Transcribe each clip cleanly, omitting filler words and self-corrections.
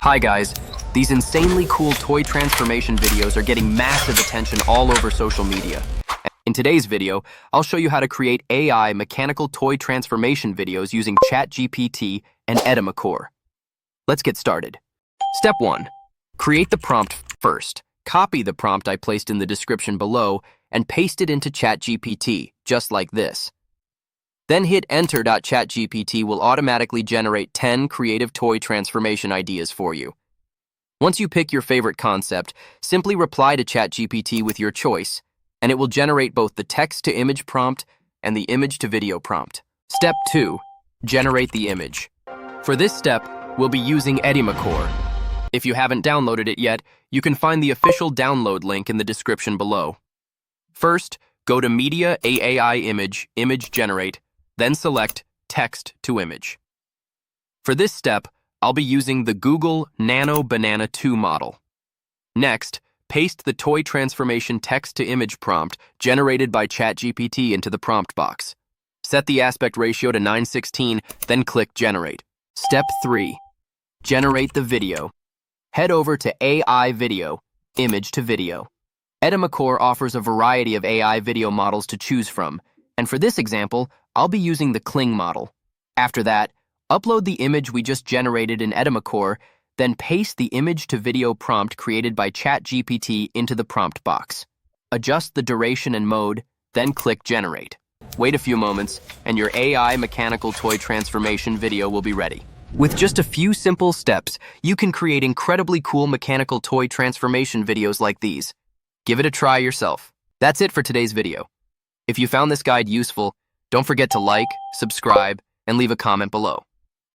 Hi guys, these insanely cool toy transformation videos are getting massive attention all over social media. In today's video, I'll show you how to create AI mechanical toy transformation videos using ChatGPT and Edimakor. Let's get started. Step 1. Create the prompt first. Copy the prompt I placed in the description below and paste it into ChatGPT, just like this. Then hit enter. ChatGPT will automatically generate 10 creative toy transformation ideas for you. Once you pick your favorite concept, simply reply to ChatGPT with your choice, and it will generate both the text-to-image prompt and the image-to-video prompt. Step 2. Generate the image. For this step, we'll be using Edimakor. If you haven't downloaded it yet, you can find the official download link in the description below. First, go to Media AI Image, Image Generate, then select Text to Image. For this step, I'll be using the Google Nano Banana 2 model. Next, paste the toy transformation text-to-image prompt generated by ChatGPT into the prompt box. Set the aspect ratio to 9:16, then click Generate. Step 3. Generate the video. Head over to AI Video, Image to Video. Edimakor offers a variety of AI video models to choose from, and for this example, I'll be using the Kling model. After that, upload the image we just generated in Edimakor, then paste the image-to-video prompt created by ChatGPT into the prompt box. Adjust the duration and mode, then click Generate. Wait a few moments, and your AI mechanical toy transformation video will be ready. With just a few simple steps, you can create incredibly cool mechanical toy transformation videos like these. Give it a try yourself. That's it for today's video. If you found this guide useful, don't forget to like, subscribe, and leave a comment below.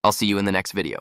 I'll see you in the next video.